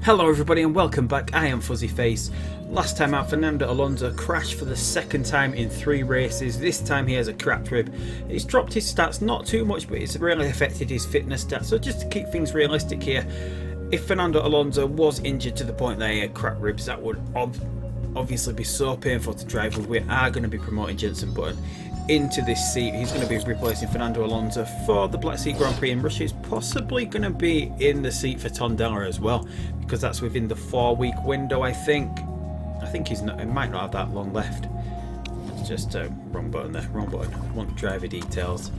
Hello everybody and welcome back. I am Fuzzy Face. Last time out, Fernando Alonso crashed for the second time in 3 races. This time he has a cracked rib. He's dropped his stats not too much, but it's really affected his fitness stats. So just to keep things realistic here, if Fernando Alonso was injured to the point that he had cracked ribs, that would obviously be so painful to drive with. We are going to be promoting Jenson Button into this seat. He's going to be replacing Fernando Alonso for the Black Sea Grand Prix in Russia. He's possibly going to be in the seat for Tondela as well, because that's within the 4-week window, I think. I think he might not have that long left. It's just wrong button there, wrong button. I want driver details.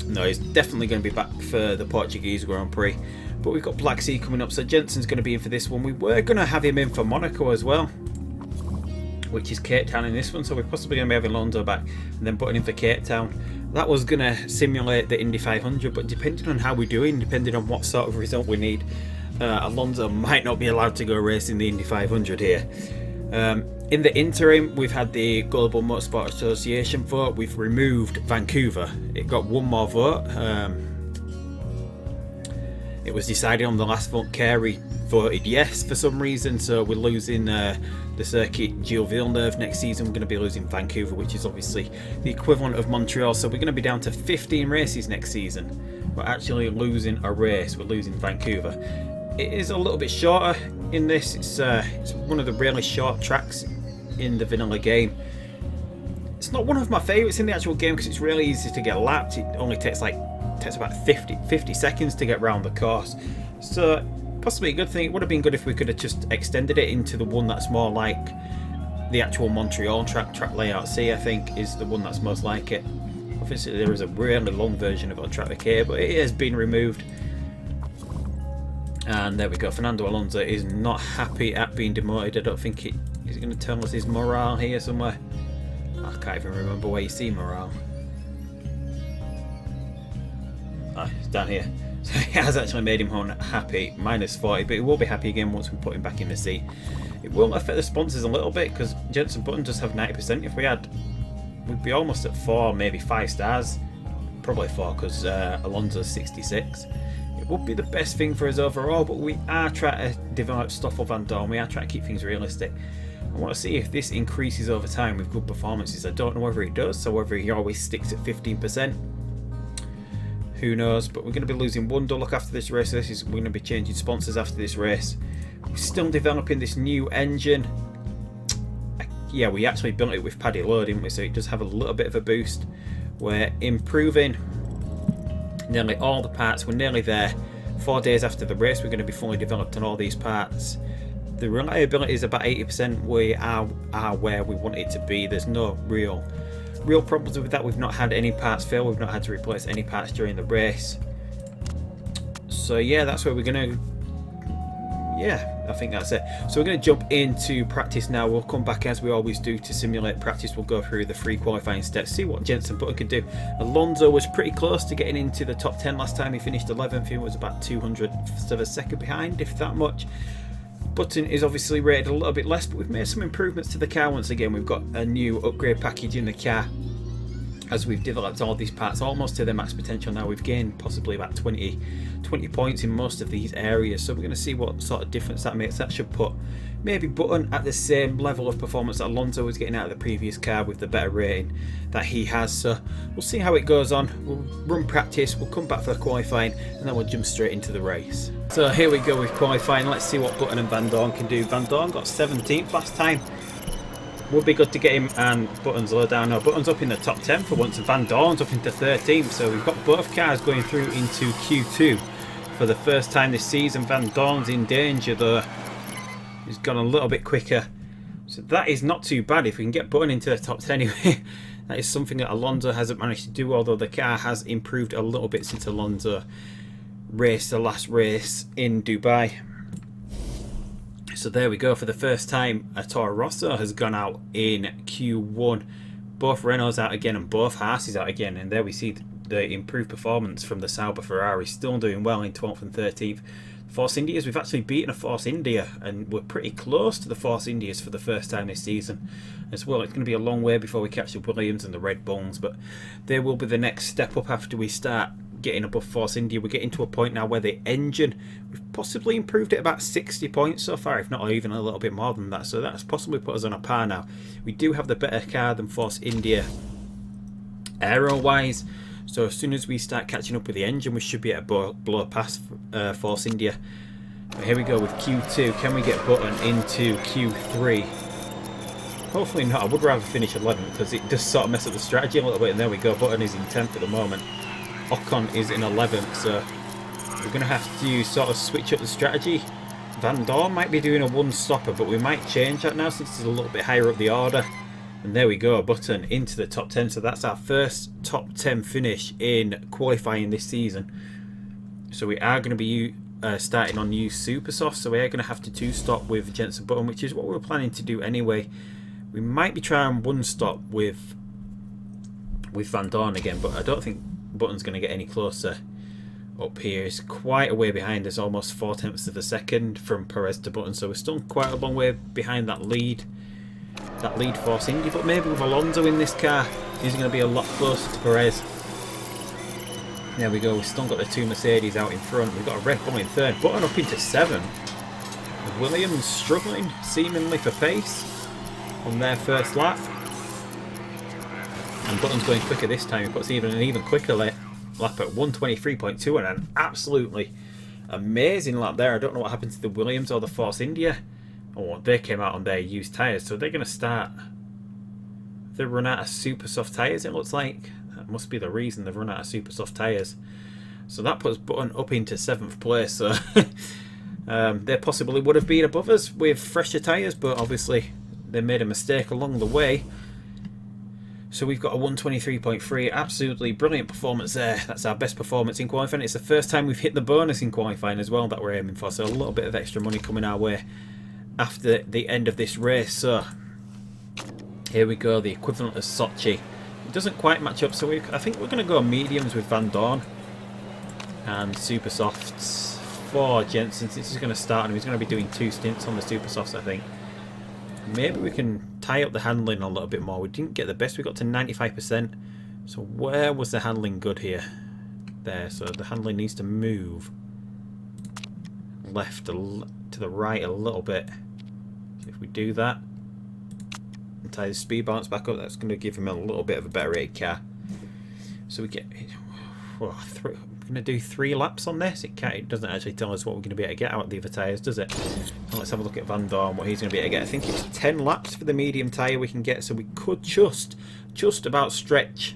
No, he's definitely going to be back for the Portuguese Grand Prix. But we've got Black Sea coming up, so Jenson's going to be in for this one. We were going to have him in for Monaco as well, which is Cape Town in this one, so we're possibly going to be having Alonso back and then putting him for Cape Town. That was going to simulate the Indy 500, but depending on how we're doing, depending on what sort of result we need, Alonso might not be allowed to go racing the Indy 500 here. In the interim, we've had the Global Motorsport Association vote. We've removed Vancouver. It got one more vote. It was decided on the last vote. Carey voted yes for some reason, so we're losing the circuit Gilles Villeneuve next season. We're going to be losing Vancouver, which is obviously the equivalent of Montreal, so we're going to be down to 15 races next season. We're actually losing a race. We're losing Vancouver. It is a little bit shorter in this. It's one of the really short tracks in the vanilla game. It's not one of my favourites in the actual game because it's really easy to get lapped. It only takes about 50 seconds to get round the course. So possibly a good thing. It would have been good if we could have just extended it into the one that's more like the actual Montreal track layout C, I think, is the one that's most like it. Obviously there is a really long version of it on track here, but it has been removed. And there we go. Fernando Alonso is not happy at being demoted. I don't think he's going to tell us his morale here somewhere. I can't even remember where you see morale. Ah, it's down here. So it has actually made him happy, minus 40, but he will be happy again once we put him back in the seat. It will affect the sponsors a little bit because Jenson Button does have 90%. If we had, we'd be almost at 4, maybe 5 stars. Probably 4 because Alonso's 66. It would be the best thing for us overall, but we are trying to develop Stoffel Van Dorn. We are trying to keep things realistic. I want to see if this increases over time with good performances. I don't know whether it does, or whether he always sticks at 15%. Who knows? But we're going to be losing one Dullock after this race. We're going to be changing sponsors after this race. We're still developing this new engine. Yeah, we actually built it with Paddy Lowe, didn't we? So it does have a little bit of a boost. We're improving nearly all the parts. We're nearly there. 4 days after the race, we're going to be fully developed on all these parts. The reliability is about 80%. We are where we want it to be. There's no real problems with that. We've not had any parts fail. We've not had to replace any parts during the race. So yeah, that's where we're going to... Yeah, I think that's it. So we're going to jump into practice now. We'll come back as we always do to simulate practice. We'll go through the 3 qualifying steps, see what Jenson Button could do. Alonso was pretty close to getting into the top 10 last time. He finished 11th. He was about 200ths of a second behind, if that much. Button is obviously rated a little bit less, but we've made some improvements to the car once again. We've got a new upgrade package in the car as we've developed all these parts almost to their max potential now. We've gained possibly about 20 points in most of these areas, so we're going to see what sort of difference that makes. That should put maybe Button at the same level of performance that Alonso was getting out of the previous car with the better rating that he has. So we'll see how it goes on. We'll run practice, we'll come back for the qualifying, and then we'll jump straight into the race. So here we go with qualifying. Let's see what Button and Van Dorn can do. Van Dorn got 17th last time. Would be good to get him, and Button's low down. No, Button's up in the top 10 for once, and Van Dorn's up into 13th. So we've got both cars going through into Q2 for the first time this season. Van Dorn's in danger though. He's gone a little bit quicker. So that is not too bad if we can get Button into the top 10 anyway. That is something that Alonso hasn't managed to do, although the car has improved a little bit since Alonso raced the last race in Dubai. So there we go. For the first time, a Toro Rosso has gone out in Q1. Both Renault's out again and both Haas's out again. And there we see the improved performance from the Sauber Ferrari. Still doing well in 12th and 13th. Force Indias, we've actually beaten a Force India, and we're pretty close to the Force Indias for the first time this season as well. It's going to be a long way before we catch the Williams and the Red Bulls, but they will be the next step up after we start getting above Force India. We're getting to a point now where the engine, we've possibly improved it about 60 points so far, if not even a little bit more than that. So that's possibly put us on a par now. We do have the better car than Force India aero-wise. So as soon as we start catching up with the engine, we should be able to blow past Force India. But here we go with Q2. Can we get Button into Q3? Hopefully not. I would rather finish 11th because it does sort of mess up the strategy a little bit. And there we go. Button is in 10th at the moment. Ocon is in 11th. So we're going to have to sort of switch up the strategy. Van Dorn might be doing a one-stopper, but we might change that now since it's a little bit higher up the order. And there we go. Button into the top 10. So that's our first top 10 finish in qualifying this season. So we are going to be starting on new super soft. So we are going to have to two-stop with Jenson Button, which is what we were planning to do anyway. We might be trying one stop with Van Dorn again, but I don't think Button's going to get any closer up here. He's quite a way behind us, almost 4/10 of a second from Perez to Button, so we're still quite a long way behind that lead Force India. But maybe with Alonso in this car, he's going to be a lot closer to Perez. There we go. We've still got the two Mercedes out in front. We've got a Red Bull in third. Button up into 7th. Williams struggling seemingly for pace on their first lap, and Button's going quicker this time. He puts an even quicker lap at 1:23.2, and an absolutely amazing lap there. I don't know what happened to the Williams or the Force India. Oh, they came out on their used tyres, so they're going to start. They've run out of super soft tyres, it looks like. That must be the reason they've run out of super soft tyres. So that puts Button up into 7th place. So they possibly would have been above us with fresher tyres, but obviously they made a mistake along the way. So we've got a 1:23.3. Absolutely brilliant performance there. That's our best performance in qualifying. It's the first time we've hit the bonus in qualifying as well that we're aiming for. So a little bit of extra money coming our way after the end of this race. So here we go, the equivalent of Sochi. It doesn't quite match up, so I think we're going to go mediums with Van Dorn and super softs for Jenson. Since he's going to start, and he's going to be doing 2 stints on the super softs, I think. Maybe we can tie up the handling a little bit more. We didn't get the best. We got to 95%. So where was the handling good here? There. So the handling needs to move left to the right a little bit. So if we do that and tie the speed balance back up, that's going to give him a little bit of a better rated car. So we get... Well, we're going to do 3 laps on this. It doesn't actually tell us what we're going to be able to get out of the other tyres, does it? So let's have a look at Van Dorn, what he's going to be able to get. I think it's 10 laps for the medium tyre we can get, so we could just about stretch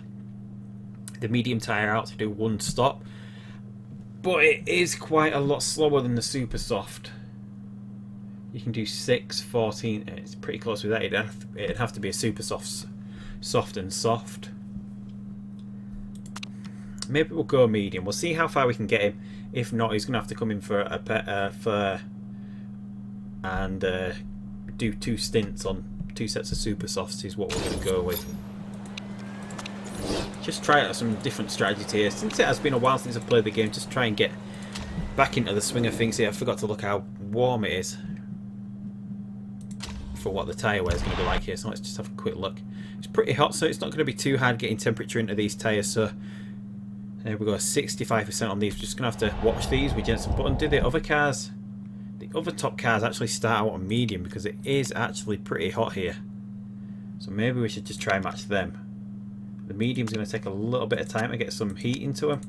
the medium tyre out to do 1 stop. But it is quite a lot slower than the super soft. You can do 6, 14. It's pretty close with that. It'd have to be a super soft and soft. Maybe we'll go medium. We'll see how far we can get him. If not, he's going to have to come in for and do 2 stints on 2 sets of super softs is what we're going to go with. Just try out some different strategies here. Since it has been a while since I've played the game, just try and get back into the swing of things here. I forgot to look how warm it is for what the tyre wear is going to be like here. So let's just have a quick look. It's pretty hot, so it's not going to be too hard getting temperature into these tyres. So there we go, 65% on these. We're just going to have to watch these with Jenson Button. Do the other cars, the other top cars actually start out on medium because it is actually pretty hot here. So maybe we should just try and match them. The medium's going to take a little bit of time to get some heat into them.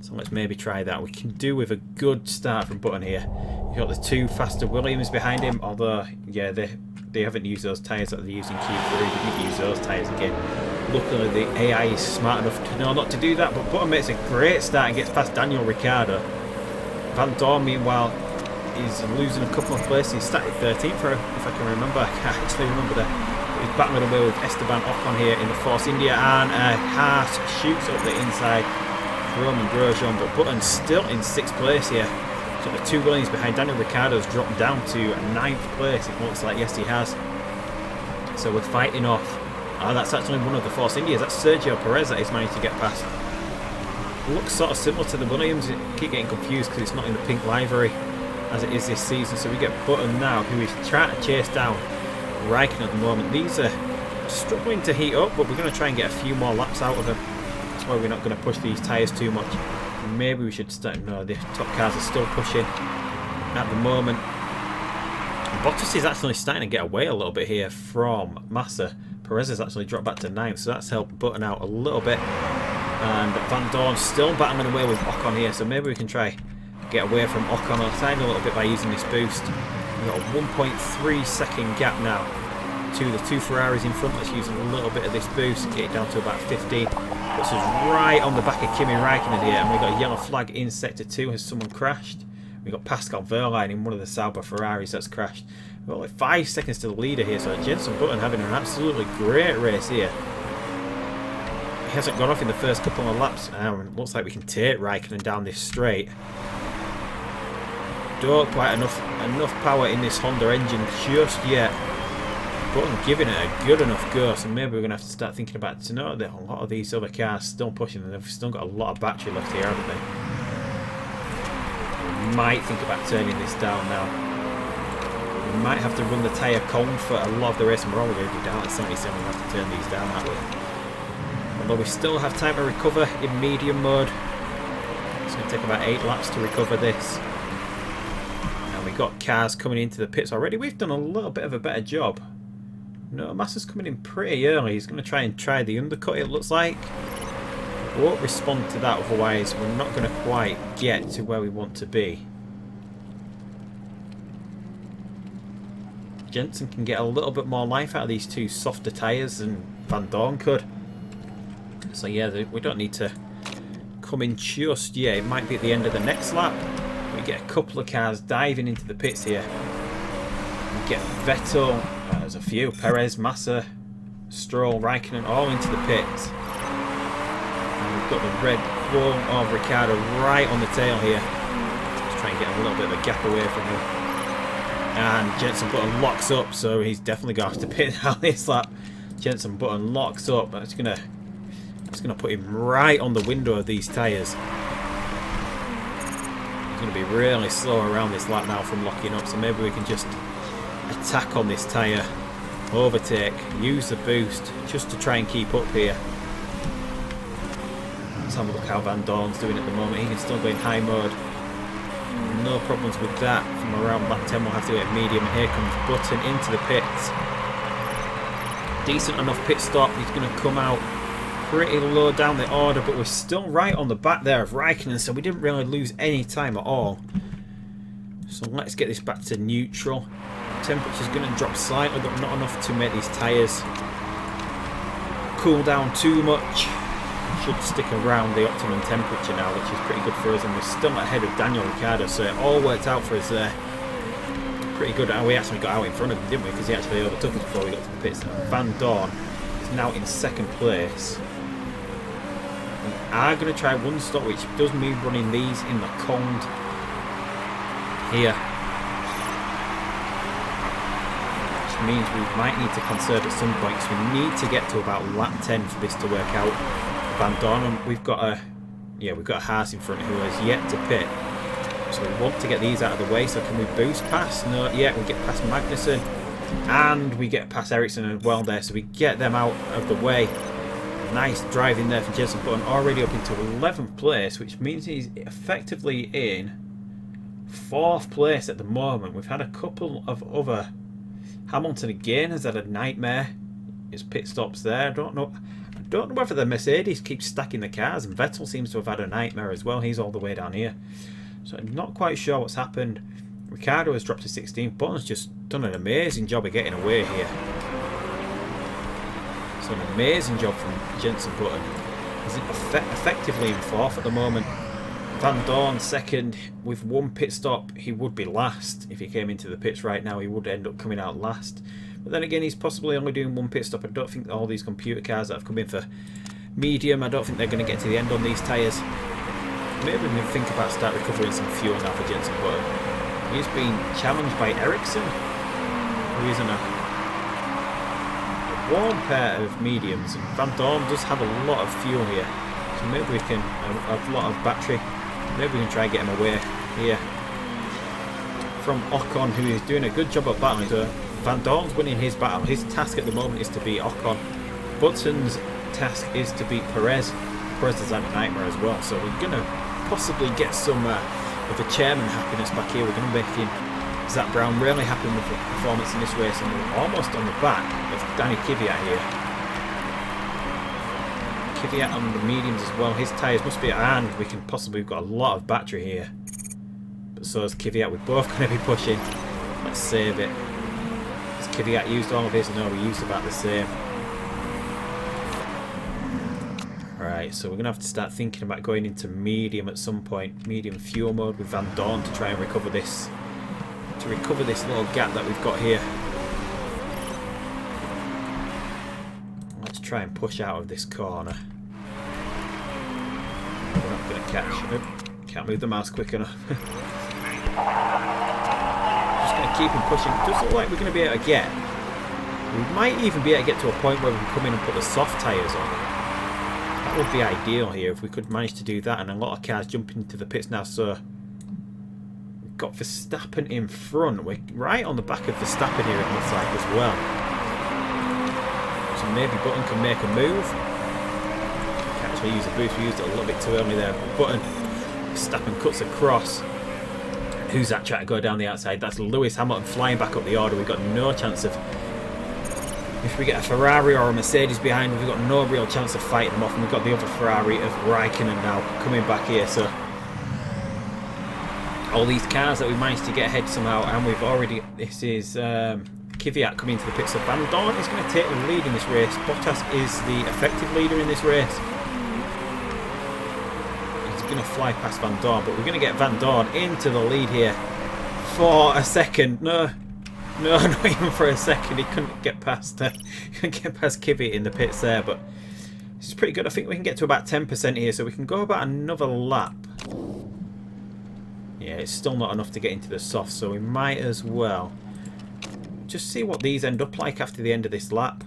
So let's maybe try that. We can do with a good start from Button here. You've got the 2 faster Williams behind him, although, yeah, they haven't used those tyres that they're using Q3. They didn't use those tyres again. Luckily, the AI is smart enough to know not to do that, but Button makes a great start and gets past Daniel Ricciardo. Van Dorn, meanwhile, is losing a couple of places. He started 13th, if I can remember. I can't actually remember that. He's battling away with Esteban Ocon here in the Force India, and Haas shoots up the inside Roman Grosjean, but Button's still in 6th place here. So the 2 Williams behind Daniel Ricciardo's dropped down to 9th place. It looks like, yes, he has. So we're fighting off. Oh, that's actually one of the Force Indias. That's Sergio Perez that he's managed to get past. It looks sort of similar to the Williams. I keep getting confused because it's not in the pink livery as it is this season. So we get Button now, who is trying to chase down Raikkonen at the moment. These are struggling to heat up, but we're going to try and get a few more laps out of them. why we're not going to push these tyres too much. Maybe we should start. No, the top cars are still pushing at the moment. Bottas is actually starting to get away a little bit here from Massa. Perez has actually dropped back to 9th, so that's helped Button out a little bit. And Van Dorn still battling away with Ocon here, so maybe we can try get away from Ocon on the side a little bit by using this boost. We've got a 1.3 second gap now to the 2 Ferraris in front. Let's use a little bit of this boost and get it down to about 15. Puts us right on the back of Kimi Räikkönen here, and we've got a yellow flag in sector 2 as someone crashed. We've got Pascal Wehrlein in one of the Sauber Ferraris that's crashed. We've got like 5 seconds to the leader here, so Jenson Button having an absolutely great race here. He hasn't gone off in the first couple of laps now, and it looks like we can take Räikkönen down this straight. Don't quite enough power in this Honda engine just yet. Button giving it a good enough go, so maybe we're going to have to start thinking about to know that a lot of these other cars still pushing, and they've still got a lot of battery left here, haven't they? We might think about turning this down now. We might have to run the tyre cold for a lot of the race, and we're already down at 77. We'll have to turn these down that way. Although we still have time to recover in medium mode. It's going to take about 8 laps to recover this. And we've got cars coming into the pits already. We've done a little bit of a better job. No, Massa's coming in pretty early. He's going to try the undercut, it looks like. We won't respond to that, otherwise we're not going to quite get to where we want to be. Jenson can get a little bit more life out of these 2 softer tyres than Van Dorn could. So yeah, we don't need to come in just yet. It might be at the end of the next lap. We get a couple of cars diving into the pits here. We get Vettel, there's a few, Perez, Massa, Stroll, Räikkönen all into the pits. And we've got the Red Bull of Ricciardo right on the tail here. Just try and get a little bit of a gap away from him. And Jenson Button locks up, so he's definitely going to have to pit down this lap. Jenson Button locks up. It's going to put him right on the window of these tyres. He's going to be really slow around this lap now from locking up, so maybe we can just attack on this tyre, overtake, use the boost just to try and keep up here. Let's have a look how Van Dorn's doing at the moment. He can still go in high mode. No problems with that. From around lap 10 we'll have to go at medium, and here comes Button into the pits. Decent enough pit stop. He's going to come out pretty low down the order, but we're still right on the back there of Räikkönen, so we didn't really lose any time at all. So let's get this back to neutral. Temperature's going to drop slightly, but not enough to make these tyres cool down too much. Should stick around the optimum temperature now, which is pretty good for us, and we're still ahead of Daniel Ricciardo, so it all worked out for us there. Pretty good, and we actually got out in front of him, didn't we, because he actually overtook us before we got to the pits. Van Dorn is now in 2nd place. We are going to try one stop, which does mean running these in the cold here, which means we might need to conserve at some point, so we need to get to about lap 10 for this to work out. Van Dorn, and we've got a Haas in front who has yet to pit, so we want to get these out of the way. So can we boost past? No, yeah, we get past Magnussen, and we get past Ericsson as well there, so we get them out of the way. Nice driving there for Jenson Button, already up into 11th place, which means he's effectively in 4th place at the moment. We've had a couple of other... Hamilton again has had a nightmare. His pit stops there. I don't know whether the Mercedes keeps stacking the cars, and Vettel seems to have had a nightmare as well. He's all the way down here. So I'm not quite sure what's happened. Ricciardo has dropped to 16th. Button's just done an amazing job of getting away here. So an amazing job from Jenson Button. He's effectively in 4th at the moment. Van Dorn 2nd with 1 pit stop. He would be last if he came into the pits right now. He would end up coming out last. But then again, he's possibly only doing 1 pit stop. I don't think all these computer cars that have come in for medium, I don't think they're going to get to the end on these tyres. Maybe we can think about start recovering some fuel now for Jenson Button. He's been challenged by Ericsson, who is in a warm pair of mediums. And Van Dorn does have a lot of fuel here, so maybe we can, a lot of battery. Maybe we can try and get him away here from Ocon, who is doing a good job of battling. So Van Dorn's winning his battle. His task at the moment is to beat Ocon. Button's task is to beat Perez. Perez has had a nightmare as well, so we're going to possibly get some of the chairman happiness back here. We're going to be making Zach Brown really happy with the performance in this race, and we're almost on the back of Danny Kvyat here. Kvyat on the mediums as well. His tyres must be, and we can possibly, we've got a lot of battery here. But so is Kvyat. We're both going to be pushing. Let's save it. Has Kvyat used all of his? No, we used about the same. Right, so we're going to have to start thinking about going into medium at some point. Medium fuel mode with Van Dorn to try and recover this. To recover this little gap that we've got here. Let's try and push out of this corner. We're not going to catch. Oh, can't move the mouse quick enough. Just going to keep him pushing. It does look like we're going to be able to get. We might even be able to get to a point where we can come in and put the soft tyres on. That would be ideal here if we could manage to do that, and a lot of cars jumping into the pits now. So we've got Verstappen in front. We're right on the back of Verstappen here, it looks like, as well. So maybe Button can make a move. Can't actually use a boost. We used it a little bit too early there. Button, Verstappen cuts across. Who's that trying to go down the outside? That's Lewis Hamilton flying back up the order. We've got no chance of... If we get a Ferrari or a Mercedes behind, we've got no real chance of fighting them off. And we've got the other Ferrari of Raikkonen now coming back here. So all these cars that we managed to get ahead somehow, and we've already... This is Kvyat coming into the pits. So Van Dorn is going to take the lead in this race. Bottas is the effective leader in this race. He's going to fly past Van Dorn, but we're going to get Van Dorn into the lead here for a second. No, not even for a second. He couldn't get past Kvyat in the pits there, but this is pretty good. I think we can get to about 10% here, so we can go about another lap. Yeah, it's still not enough to get into the soft, so we might as well just see what these end up like after the end of this lap.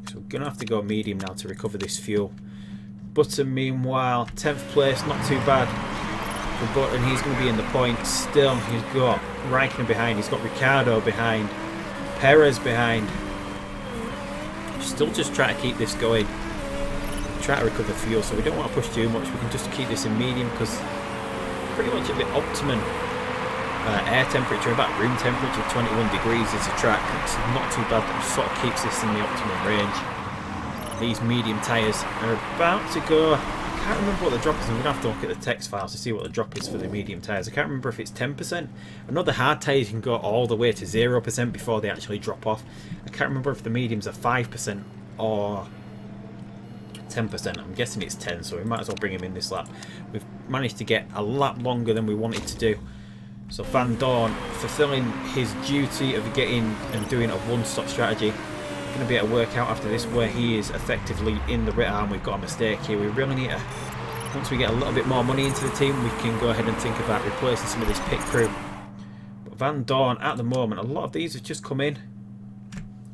So we're going to have to go medium now to recover this fuel. Button, meanwhile, 10th place, not too bad for Button. He's going to be in the points still. He's got Raikkonen behind. He's got Ricciardo behind. Perez behind. Still just try to keep this going. Try to recover fuel, so we don't want to push too much. We can just keep this in medium because pretty much at the optimum air temperature, about room temperature, 21 degrees is a track. It's not too bad. That sort of keeps this in the optimum range. These medium tyres are about to go. I can't remember what the drop is. I'm going to have to look at the text files to see what the drop is for the medium tyres. I can't remember if it's 10%. I know the hard tyres can go all the way to 0% before they actually drop off. I can't remember if the mediums are 5% or 10%. I'm guessing it's 10, so we might as well bring him in this lap. We've managed to get a lap longer than we wanted to do. So Van Dorn fulfilling his duty of getting and doing a one-stop strategy. Going to be able to work out after this where he is effectively in the rit arm. We've got a mistake here. We really need to, once we get a little bit more money into the team, we can go ahead and think about replacing some of this pit crew. But Van Dorn at the moment, a lot of these have just come in.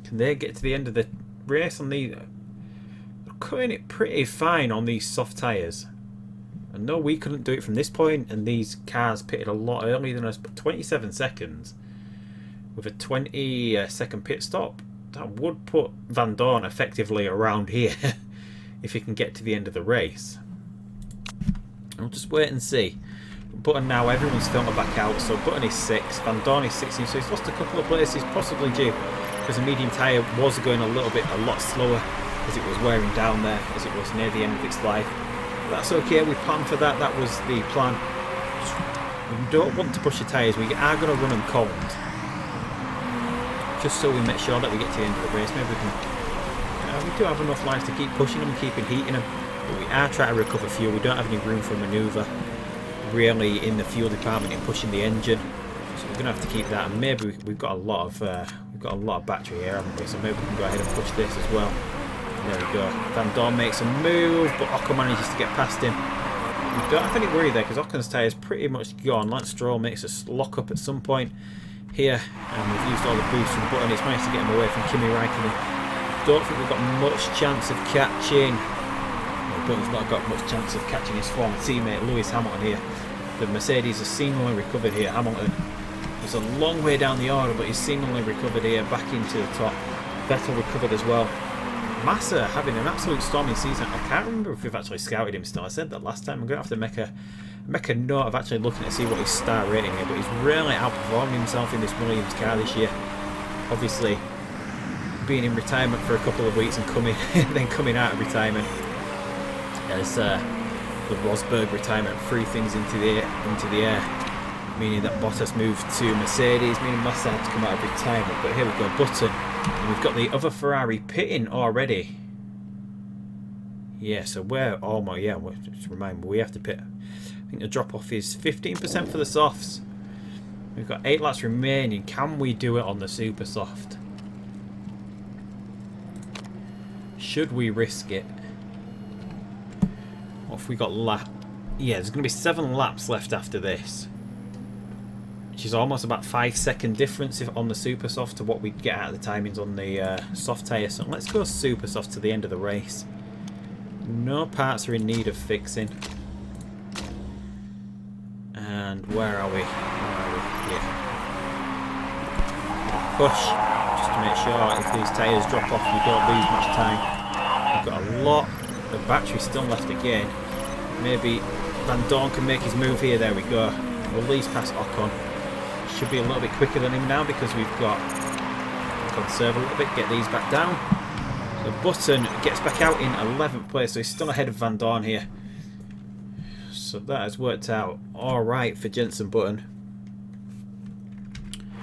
Can they get to the end of the race on these? They're cutting it pretty fine on these soft tyres. I know we couldn't do it from this point, and these cars pitted a lot earlier than us, but 27 seconds with a 20-second pit stop, that would put Van Dorn effectively around here if he can get to the end of the race. We'll just wait and see. Button now, everyone's filtered back out, so Button is 6th, Van Dorn is 16th, so he's lost a couple of places, possibly due because the medium tyre was going a lot slower as it was wearing down there, as it was near the end of its life. That's okay, we planned for that. That was the plan. We don't want to push the tyres. We are going to run them cold, just so we make sure that we get to the end of the race. Maybe we can. We do have enough life to keep pushing them and keeping heating them, but we are trying to recover fuel. We don't have any room for manoeuvre really in the fuel department in pushing the engine, so we're going to have to keep that. And maybe we've got a lot of battery here, haven't we? So maybe we can go ahead and push this as well. There we go. Van Dorn makes a move, but Ocon manages to get past him. We don't have any worry there because Ocon's tyre is pretty much gone. Lance Stroll makes us lock up at some point here, and we've used all the boosts from Button. It's managed to get him away from Kimi Raikkonen. Don't think we've got much chance of catching. Well, Button's not got much chance of catching his former teammate Lewis Hamilton here. The Mercedes has seemingly recovered here. Hamilton was a long way down the order, but he's seemingly recovered here, back into the top. Vettel recovered as well. Massa having an absolute storming season. I can't remember if we've actually scouted him still. I said that last time. I'm going to have to make a note of actually looking to see what his star rating is, but he's really outperformed himself in this Williams car this year. Obviously, being in retirement for a couple of weeks and then coming out of retirement as the Rosberg retirement threw things into the air, meaning that Bottas moved to Mercedes, meaning Massa had to come out of retirement. But here we go, Button, and we've got the other Ferrari pitting already. Yeah, so we're almost, yeah, just remind me, we have to pit. I think the drop off is 15% for the softs. We've got 8 laps remaining. Can we do it on the super soft? Should we risk it? What if we got yeah, there's going to be 7 laps left after this, which is almost about 5-second difference on the super soft to what we'd get out of the timings on the soft tyre. So let's go super soft to the end of the race. No parts are in need of fixing. And where are we? Yeah. Push, just to make sure if these tyres drop off we don't lose much time. We've got a lot of battery still left again. Maybe Van Dorn can make his move here. There we go. Release past Ocon. Should be a little bit quicker than him now because we've got conserve a little bit, get these back down. So Button gets back out in 11th place, so he's still ahead of Van Dorn here. So that has worked out alright for Jenson Button.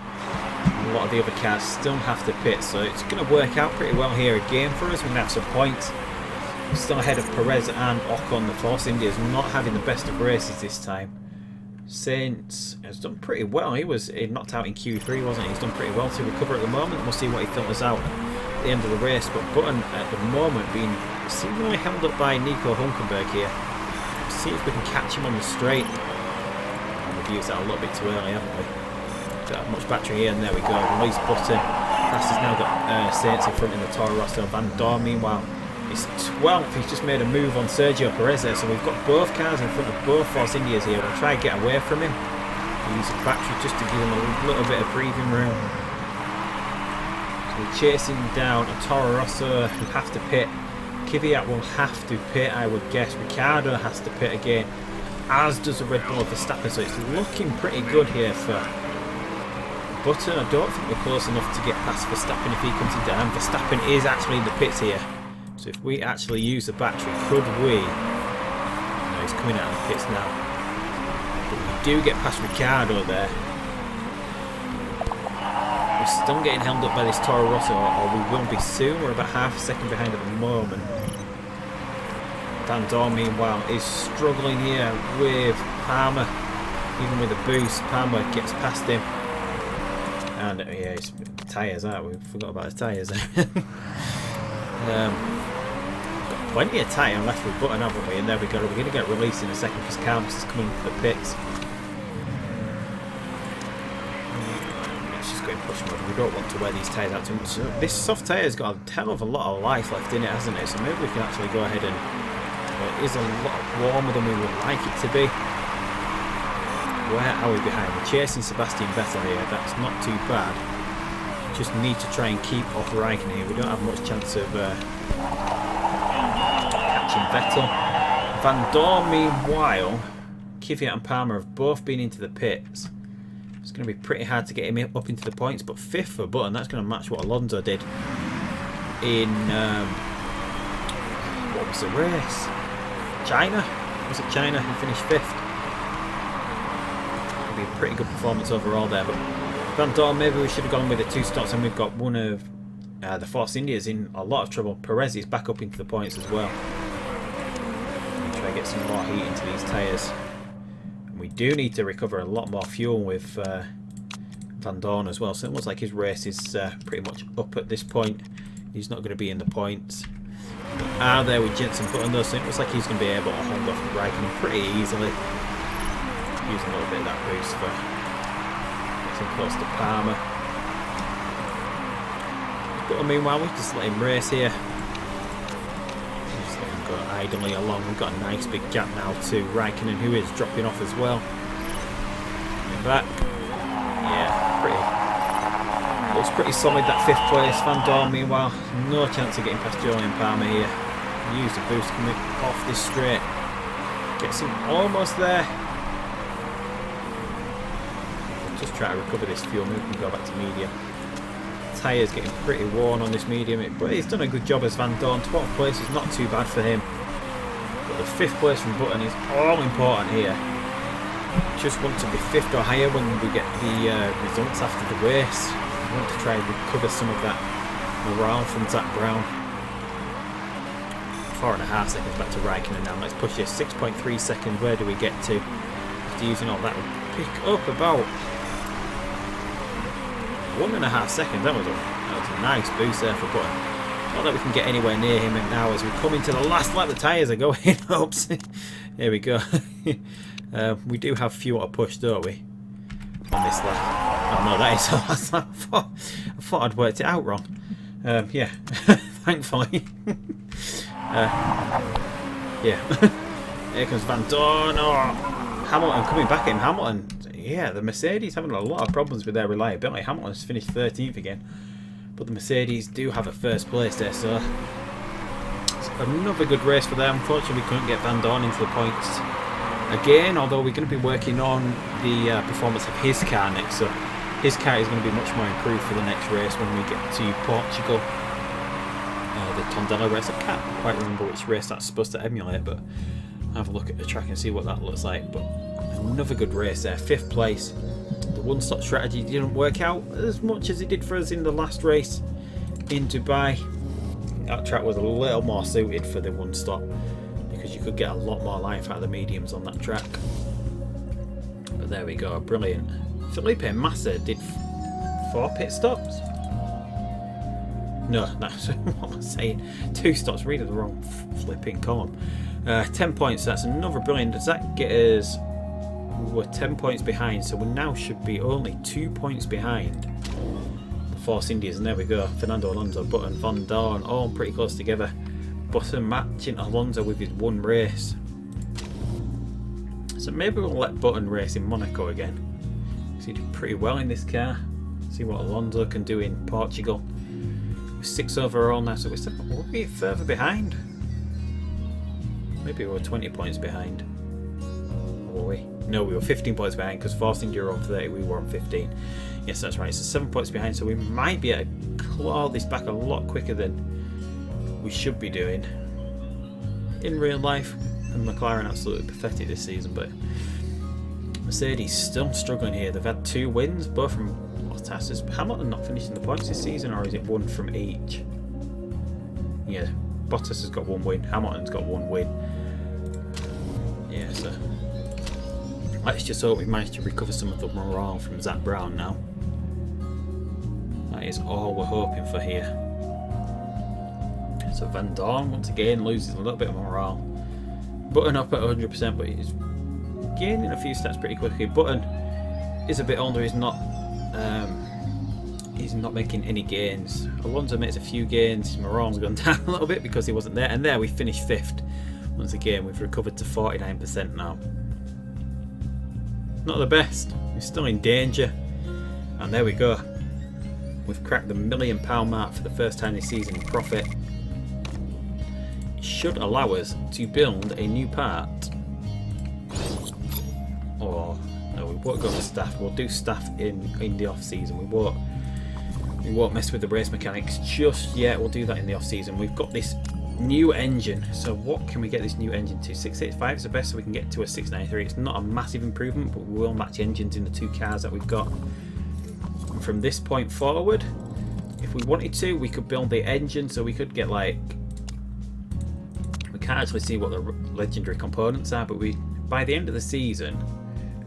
A lot of the other cars still have to pit, so it's going to work out pretty well here again for us. We're going to have some points. We're still ahead of Perez and Ocon. The Force India is not having the best of races this time. Sainz has done pretty well. He knocked out in Q3, wasn't he? He's done pretty well to recover at the moment. We'll see what he filters out at the end of the race. But Button at the moment being seemingly held up by Nico Hulkenberg here. See if we can catch him on the straight. We've used that a little bit too early, haven't we? Don't have much battery here, and there we go. Release Button. Fast has now got Sainz in front in the Toro Rosso. Van Dorn, meanwhile, is 12th. He's just made a move on Sergio Perez there, so we've got both cars in front of both Force Indias here. We'll try and get away from him. We'll use the battery just to give him a little bit of breathing room. So we're chasing down a Toro Rosso who have to pit. Kvyat will have to pit, I would guess. Ricciardo has to pit again, as does the Red Bull of Verstappen. So it's looking pretty good here for Button. I don't think we're close enough to get past Verstappen if he comes into hand. Verstappen is actually in the pits here. So if we actually use the battery, could we? No, he's coming out of the pits now. But we do get past Ricciardo there. We're still getting held up by this Toro Rosso, or we will be soon. We're about half a second behind at the moment. Van Dorn, meanwhile, is struggling here with Palmer. Even with a boost, Palmer gets past him. And yeah, his tyres, aren't we? Forgot about his tyres. Got plenty of tyre left with Button, haven't we? And there we go. We're going to get released in a second because Carlos is coming for the pits. Let's just go and push mode. We don't want to wear these tyres out too much. So this soft tyre's got a hell of a lot of life left in it, hasn't it? So maybe we can actually go ahead and... Well, it is a lot warmer than we would like it to be. Where are we behind? We're chasing Sebastian Vettel here. That's not too bad. Just need to try and keep off Raikkonen here. We don't have much chance of catching Vettel. Van Dorn, meanwhile, Kvyat and Palmer have both been into the pits. It's going to be pretty hard to get him up into the points, but 5th for Button. That's going to match what Alonso did in what was the race? China? Was it China who finished 5th? It'll be a pretty good performance overall there, but Van Dorn, maybe we should have gone with the 2 stops, and we've got one of the Force Indias in a lot of trouble. Perez is back up into the points as well. Try and get some more heat into these tyres. And we do need to recover a lot more fuel with Van Dorn as well, so it looks like his race is pretty much up at this point. He's not going to be in the points. Are there with Jenson Button though, so it looks like he's going to be able to hold off Raikkonen pretty easily. Use a little bit of that boost for getting close to Palmer. But meanwhile, we just let him race here. Just let him go idly along. We've got a nice big gap now to Raikkonen, who is dropping off as well. That, yeah, pretty Looks pretty solid, that 5th place. Van Dorn, meanwhile, no chance of getting past Julian Palmer here. Use the boost coming off this straight. Gets him almost there. Just try to recover this fuel move and go back to medium. Tyres getting pretty worn on this medium, but he's done a good job as Van Dorn. 12th place is not too bad for him. But the 5th place from Button is all important here. Just want to be 5th or higher when we get the results after the race. I want to try and recover some of that morale from Zach Brown. 4.5 seconds back to Raikkonen now. Let's push this. 6.3 seconds. Where do we get to? After using all that, we'll pick up about 1.5 seconds. That was a nice boost there for Button. Not that we can get anywhere near him now as we come into the last lap. The tyres are going. Oops. Here we go. We do have fuel to push, don't we? On this lap. Oh no, that is the last lap. I thought I'd worked it out wrong. Yeah, thankfully. Yeah. Here comes Van Dorn. Oh, Hamilton coming back in. Hamilton. Yeah, the Mercedes having a lot of problems with their reliability. Hamilton's finished 13th again. But the Mercedes do have a 1st place there, so it's another good race for them. Unfortunately, we couldn't get Van Dorn into the points again, although we're going to be working on the performance of his car next, so his car is going to be much more improved for the next race when we get to Portugal. The Tondela race, I can't quite remember which race that's supposed to emulate, but I'll have a look at the track and see what that looks like. But another good race there, 5th place. The one-stop strategy didn't work out as much as it did for us in the last race in Dubai. That track was a little more suited for the one-stop because you could get a lot more life out of the mediums on that track. But there we go, brilliant. Felipe Massa did 4 pit stops. No, that's what am I saying? 2 stops, reading the wrong flipping column. 10 points, that's another brilliant. Does that get us? We're 10 points behind, so we now should be only 2 points behind the Force Indians. And there we go, Fernando Alonso, Button, Van Dorn, all pretty close together. Button matching Alonso with his 1 race. So maybe we'll let Button race in Monaco again, because he did pretty well in this car. See what Alonso can do in Portugal. We're 6 overall now, so we're a bit further behind. Maybe we were 20 points behind. Or were we? No, we were 15 points behind because Force India were on 30, we were on 15. Yes, that's right, so 7 points behind, so we might be able to claw this back a lot quicker than we should be doing. In real life, and McLaren absolutely pathetic this season, but Mercedes still struggling here. They've had 2 wins, both from Bottas. Is Hamilton not finishing the points this season, or is it 1 from each? Yeah, Bottas has got 1 win, Hamilton's got 1 win. Yeah, so let's just hope we manage to recover some of the morale from Zach Brown now. That is all we're hoping for here. So Van Dorn once again loses a little bit of morale. Button up at 100%, but he's gaining a few steps pretty quickly. Button is a bit older, he's not making any gains. Alonso makes a few gains, his morale's gone down a little bit because he wasn't there, and there we finished 5th. Once again, we've recovered to 49% now. Not the best, we're still in danger, and there we go. We've cracked the £1 million mark for the first time this season in profit. It should allow us to build a new part. Or no, we won't go for staff. We'll do staff in the off season. We won't mess with the race mechanics just yet. We'll do that in the off season. We've got this new engine. So what can we get this new engine to? 685 is the best, so we can get to a 693. It's not a massive improvement, but we will match engines in the 2 cars that we've got. And from this point forward, if we wanted to, we could build the engine, so we could get like, we can't actually see what the legendary components are, but by the end of the season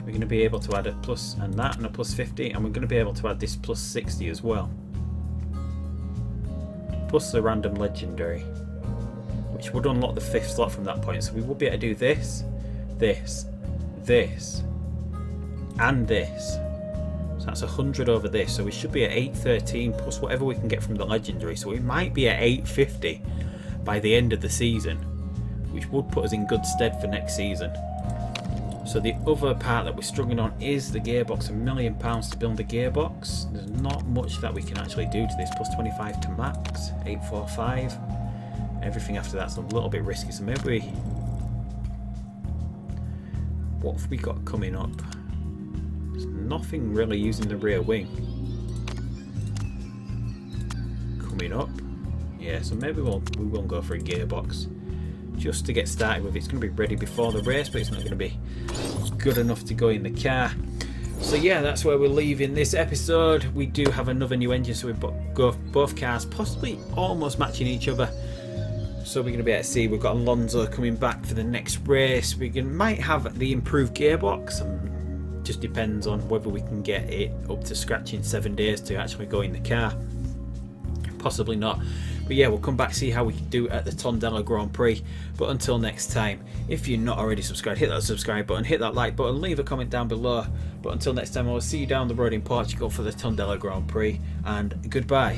we're going to be able to add a plus and that and a plus 50, and we're going to be able to add this plus 60 as well, plus the random legendary, which would unlock the 5th slot from that point. So we will be able to do this, this, this, and this. So that's 100 over this. So we should be at 813 plus whatever we can get from the legendary. So we might be at 850 by the end of the season, which would put us in good stead for next season. So the other part that we're struggling on is the gearbox. £1 million to build the gearbox. There's not much that we can actually do to this. Plus 25 to max, 845. Everything after that's a little bit risky. So maybe what have we got coming up? There's nothing really using the rear wing coming up. Yeah, so maybe we will go for a gearbox just to get started with it. It's going to be ready before the race, but it's not going to be good enough to go in the car. So yeah, that's where we're leaving this episode. We do have another new engine, so we've got both cars possibly almost matching each other. So we're going to be able to see, we've got Alonso coming back for the next race. Might have the improved gearbox. Just depends on whether we can get it up to scratch in 7 days to actually go in the car. Possibly not. But yeah, we'll come back, see how we can do at the Tondela Grand Prix. But until next time, if you're not already subscribed, hit that subscribe button, hit that like button, leave a comment down below. But until next time, I will see you down the road in Portugal for the Tondela Grand Prix, and goodbye.